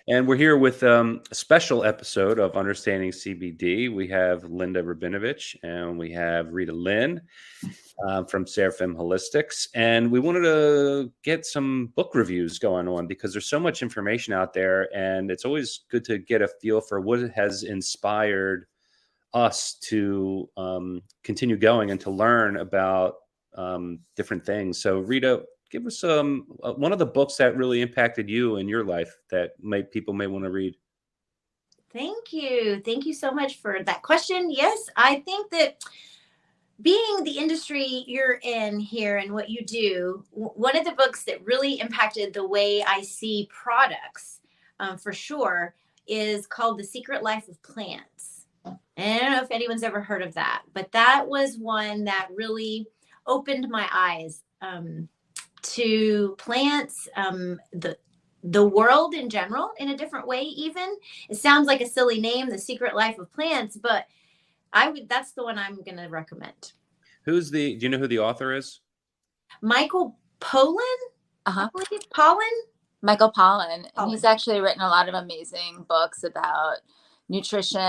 And we're here with a special episode of Understanding CBD. We have Linda Rabinovich and we have Rita Lynn from Seraphim Holistics. And we wanted to get some book reviews going on because there's so much information out there. And it's always good to get a feel for what has inspired us to continue going and to learn about different things. So, Rita, give us one of the books that really impacted you in your life that people may want to read. Thank you. Thank you so much for that question. Yes, I think that being the industry you're in here and what you do, one of the books that really impacted the way I see products, for sure, is called The Secret Life of Plants. And I don't know if anyone's ever heard of that, but that was one that really opened my eyes to plants, the world in general, in a different way. Even it sounds like a silly name, The Secret Life of Plants, but that's the one I'm going to recommend. Do you know who the author is? Michael Pollan? Michael Pollan. And he's actually written a lot of amazing books about nutrition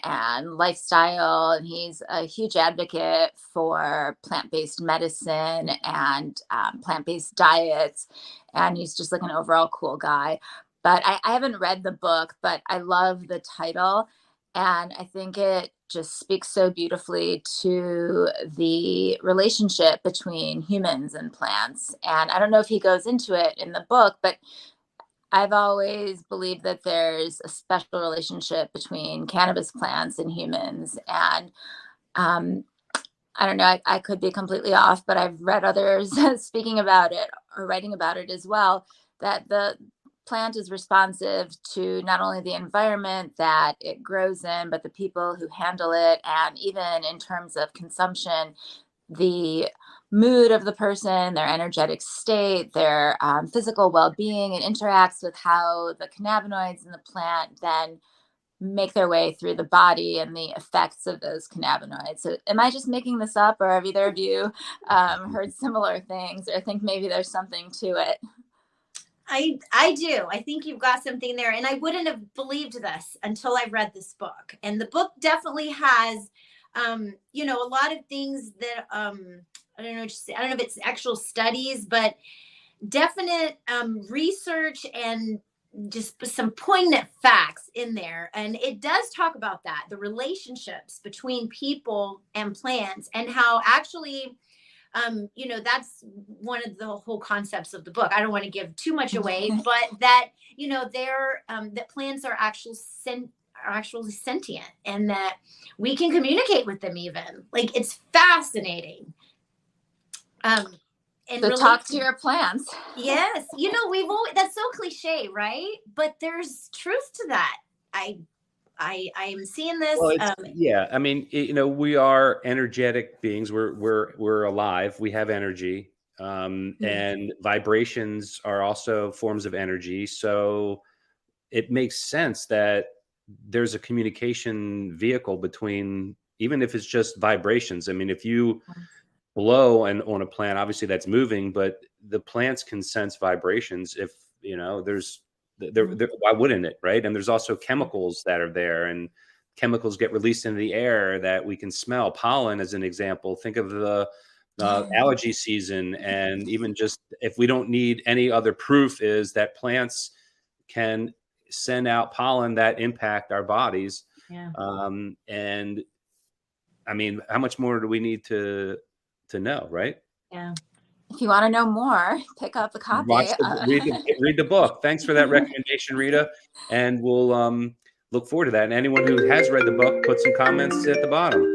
and lifestyle. And he's a huge advocate for plant-based medicine and plant-based diets. And he's just like an overall cool guy. But I haven't read the book, but I love the title. And I think it just speaks so beautifully to the relationship between humans and plants. And I don't know if he goes into it in the book, but I've always believed that there's a special relationship between cannabis plants and humans. And I don't know, I could be completely off, but I've read others speaking about it or writing about it as well, that the plant is responsive to not only the environment that it grows in, but the people who handle it. And even in terms of consumption, the mood of the person, their energetic state, their physical well-being, it interacts with how the cannabinoids in the plant then make their way through the body and the effects of those cannabinoids. So am I just making this up, or have either of you heard similar things, or think maybe there's something to it? I do. I think you've got something there. And I wouldn't have believed this until I read this book. And the book definitely has, a lot of things that, I don't know if it's actual studies, but definite research and just some poignant facts in there. And it does talk about that, the relationships between people and plants, and how actually that's one of the whole concepts of the book. I don't want to give too much away, but that, that plants are actually sentient, and that we can communicate with them even. Like, it's fascinating. And so talk to your plants. Yes. That's so cliche, right? But there's truth to that. I am seeing this. Well, yeah. I mean, we are energetic beings. We're alive. We have energy, and vibrations are also forms of energy. So it makes sense that there's a communication vehicle between, even if it's just vibrations. I mean, if you blow on a plant, obviously that's moving, but the plants can sense vibrations. If why wouldn't it, right? And there's also chemicals that are there, and chemicals get released into the air that we can smell. Pollen, as an example. Think of the allergy season, and even just if we don't need any other proof, is that plants can send out pollen that impact our bodies. Yeah. And I mean, how much more do we need to know, right? Yeah. If you want to know more, pick up a copy. Read the book. Thanks for that recommendation, Rita. And we'll look forward to that. And anyone who has read the book, put some comments at the bottom.